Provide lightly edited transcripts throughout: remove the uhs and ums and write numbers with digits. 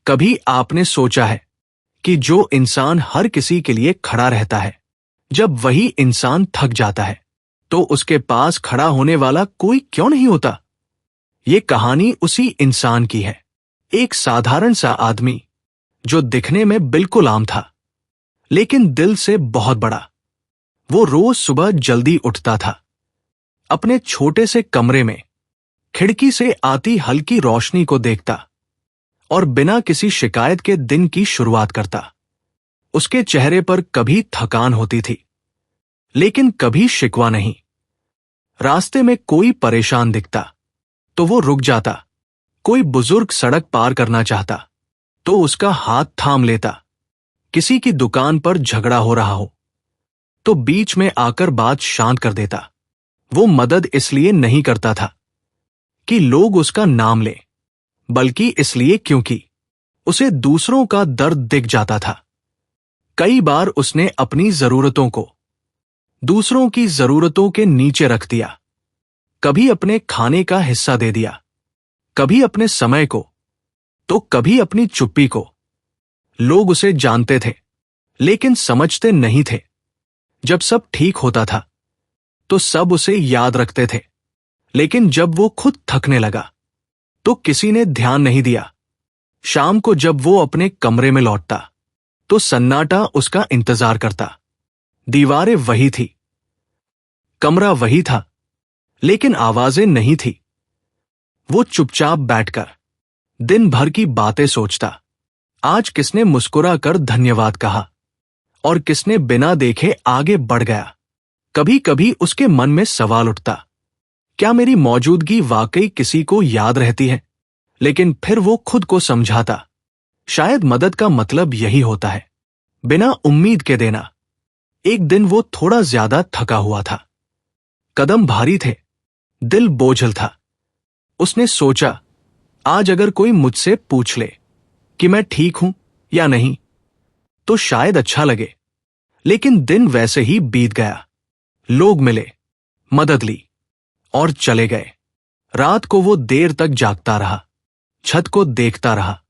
कभी आपने सोचा है कि जो इंसान हर किसी के लिए खड़ा रहता है, जब वही इंसान थक जाता है तो उसके पास खड़ा होने वाला कोई क्यों नहीं होता? ये कहानी उसी इंसान की है। एक साधारण सा आदमी जो दिखने में बिल्कुल आम था, लेकिन दिल से बहुत बड़ा। वो रोज सुबह जल्दी उठता था, अपने छोटे से कमरे में खिड़की से आती हल्की रोशनी को देखता और बिना किसी शिकायत के दिन की शुरुआत करता। उसके चेहरे पर कभी थकान होती थी, लेकिन कभी शिकवा नहीं। रास्ते में कोई परेशान दिखता तो वो रुक जाता। कोई बुजुर्ग सड़क पार करना चाहता तो उसका हाथ थाम लेता। किसी की दुकान पर झगड़ा हो रहा हो तो बीच में आकर बात शांत कर देता। वो मदद इसलिए नहीं करता था कि लोग उसका नाम लें, बल्कि इसलिए क्योंकि उसे दूसरों का दर्द दिख जाता था। कई बार उसने अपनी जरूरतों को दूसरों की जरूरतों के नीचे रख दिया। कभी अपने खाने का हिस्सा दे दिया, कभी अपने समय को, तो कभी अपनी चुप्पी को। लोग उसे जानते थे, लेकिन समझते नहीं थे। जब सब ठीक होता था तो सब उसे याद रखते थे, लेकिन जब वो खुद थकने लगा तो किसी ने ध्यान नहीं दिया। शाम को जब वो अपने कमरे में लौटता तो सन्नाटा उसका इंतजार करता। दीवारें वही थी, कमरा वही था, लेकिन आवाजें नहीं थी। वो चुपचाप बैठकर दिन भर की बातें सोचता। आज किसने मुस्कुरा कर धन्यवाद कहा और किसने बिना देखे आगे बढ़ गया। कभी कभी उसके मन में सवाल उठता, क्या मेरी मौजूदगी वाकई किसी को याद रहती है? लेकिन फिर वो खुद को समझाता, शायद मदद का मतलब यही होता है, बिना उम्मीद के देना। एक दिन वो थोड़ा ज्यादा थका हुआ था, कदम भारी थे, दिल बोझल था। उसने सोचा, आज अगर कोई मुझसे पूछ ले कि मैं ठीक हूं या नहीं तो शायद अच्छा लगे। लेकिन दिन वैसे ही बीत गया। लोग मिले, मदद ली और चले गए। रात को वो देर तक जागता रहा, छत को देखता रहा।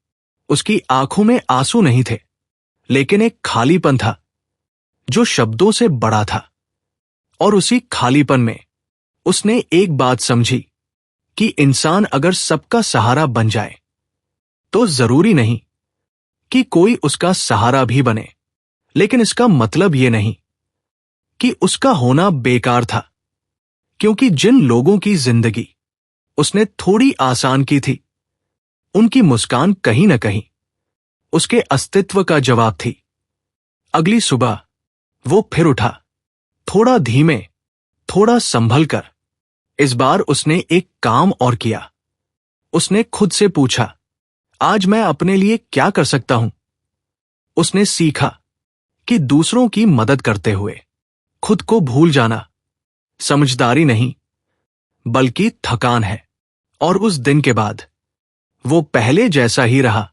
उसकी आंखों में आंसू नहीं थे, लेकिन एक खालीपन था जो शब्दों से बड़ा था। और उसी खालीपन में उसने एक बात समझी कि इंसान अगर सबका सहारा बन जाए तो जरूरी नहीं कि कोई उसका सहारा भी बने। लेकिन इसका मतलब यह नहीं कि उसका होना बेकार था, क्योंकि जिन लोगों की जिंदगी उसने थोड़ी आसान की थी, उनकी मुस्कान कहीं न कहीं उसके अस्तित्व का जवाब थी। अगली सुबह वो फिर उठा, थोड़ा धीमे, थोड़ा संभल कर। इस बार उसने एक काम और किया। उसने खुद से पूछा, आज मैं अपने लिए क्या कर सकता हूं? उसने सीखा कि दूसरों की मदद करते हुए खुद को भूल जाना समझदारी नहीं, बल्कि थकान है। और उस दिन के बाद वो पहले जैसा ही रहा,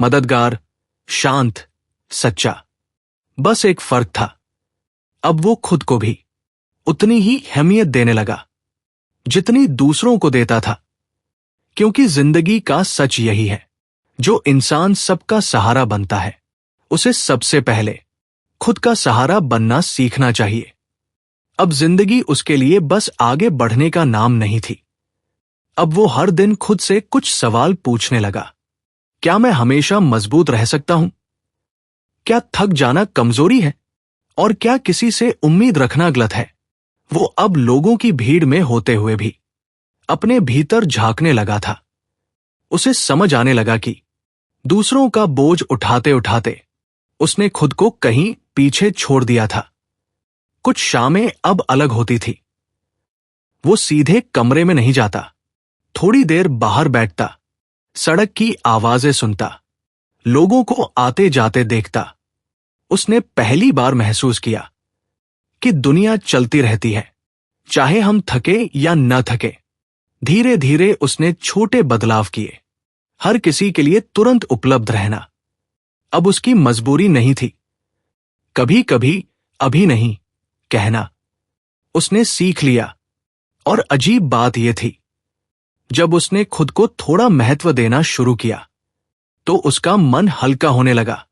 मददगार, शांत, सच्चा। बस एक फर्क था, अब वो खुद को भी उतनी ही अहमियत देने लगा जितनी दूसरों को देता था। क्योंकि जिंदगी का सच यही है, जो इंसान सबका सहारा बनता है, उसे सबसे पहले खुद का सहारा बनना सीखना चाहिए। अब जिंदगी उसके लिए बस आगे बढ़ने का नाम नहीं थी। अब वो हर दिन खुद से कुछ सवाल पूछने लगा। क्या मैं हमेशा मजबूत रह सकता हूं? क्या थक जाना कमजोरी है? और क्या किसी से उम्मीद रखना गलत है? वो अब लोगों की भीड़ में होते हुए भी अपने भीतर झांकने लगा था। उसे समझ आने लगा कि दूसरों का बोझ उठाते उठाते उसने खुद को कहीं पीछे छोड़ दिया था। कुछ शामें अब अलग होती थी। वो सीधे कमरे में नहीं जाता, थोड़ी देर बाहर बैठता, सड़क की आवाजें सुनता, लोगों को आते जाते देखता। उसने पहली बार महसूस किया कि दुनिया चलती रहती है, चाहे हम थके या न थके। धीरे धीरे उसने छोटे बदलाव किए। हर किसी के लिए तुरंत उपलब्ध रहना अब उसकी मजबूरी नहीं थी। कभी कभी अभी नहीं कहना उसने सीख लिया। और अजीब बात यह थी, जब उसने खुद को थोड़ा महत्व देना शुरू किया, तो उसका मन हल्का होने लगा।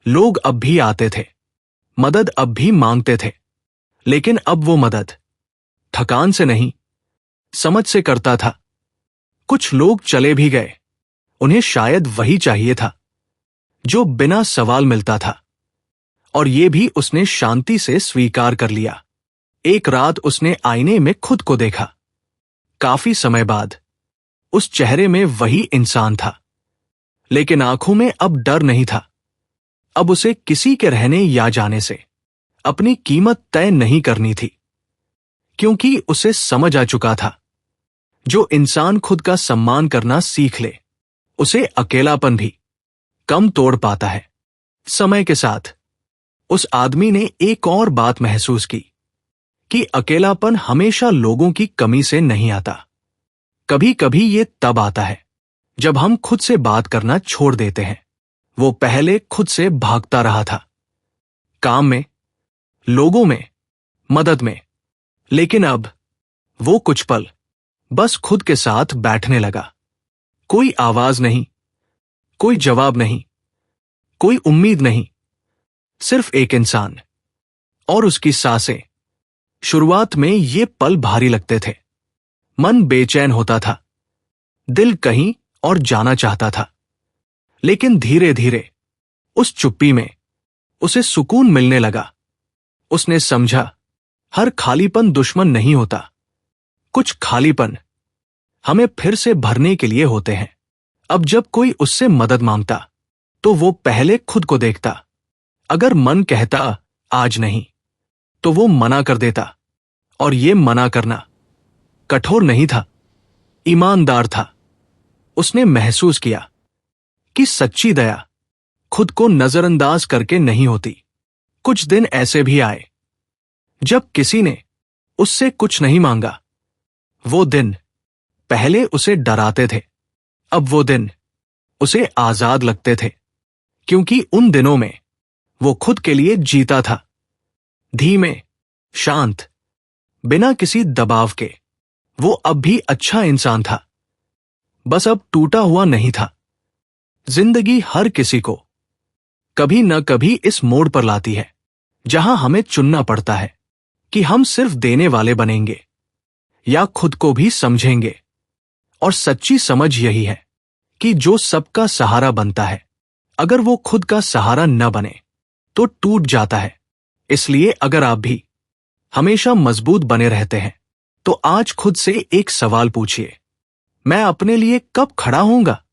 लोग अब भी आते थे, मदद अब भी मांगते थे, लेकिन अब वो मदद थकान से नहीं, समझ से करता था। कुछ लोग चले भी गए, उन्हें शायद वही चाहिए था जो बिना सवाल मिलता था, और ये भी उसने शांति से स्वीकार कर लिया। एक रात उसने आईने में खुद को देखा। काफी समय बाद उस चेहरे में वही इंसान था, लेकिन आंखों में अब डर नहीं था। अब उसे किसी के रहने या जाने से अपनी कीमत तय नहीं करनी थी, क्योंकि उसे समझ आ चुका था, जो इंसान खुद का सम्मान करना सीख ले, उसे अकेलापन भी कम तोड़ पाता है। समय के साथ उस आदमी ने एक और बात महसूस की कि अकेलापन हमेशा लोगों की कमी से नहीं आता। कभी कभी ये तब आता है जब हम खुद से बात करना छोड़ देते हैं। वो पहले खुद से भागता रहा था, काम में, लोगों में, मदद में, लेकिन अब वो कुछ पल बस खुद के साथ बैठने लगा। कोई आवाज नहीं, कोई जवाब नहीं, कोई उम्मीद नहीं, सिर्फ एक इंसान और उसकी सांसें। शुरुआत में ये पल भारी लगते थे, मन बेचैन होता था, दिल कहीं और जाना चाहता था, लेकिन धीरे धीरे उस चुप्पी में उसे सुकून मिलने लगा। उसने समझा, हर खालीपन दुश्मन नहीं होता, कुछ खालीपन हमें फिर से भरने के लिए होते हैं। अब जब कोई उससे मदद मांगता तो वो पहले खुद को देखता। अगर मन कहता आज नहीं, तो वो मना कर देता, और ये मना करना कठोर नहीं था, ईमानदार था। उसने महसूस किया कि सच्ची दया खुद को नजरअंदाज करके नहीं होती। कुछ दिन ऐसे भी आए जब किसी ने उससे कुछ नहीं मांगा। वो दिन पहले उसे डराते थे, अब वो दिन उसे आजाद लगते थे, क्योंकि उन दिनों में वो खुद के लिए जीता था, धीमे, शांत, बिना किसी दबाव के। वो अब भी अच्छा इंसान था, बस अब टूटा हुआ नहीं था। जिंदगी हर किसी को कभी न कभी इस मोड़ पर लाती है जहां हमें चुनना पड़ता है कि हम सिर्फ देने वाले बनेंगे या खुद को भी समझेंगे। और सच्ची समझ यही है कि जो सबका सहारा बनता है, अगर वो खुद का सहारा न बने तो टूट जाता है। इसलिए अगर आप भी हमेशा मजबूत बने रहते हैं, तो आज खुद से एक सवाल पूछिए, मैं अपने लिए कब खड़ा होऊंगा?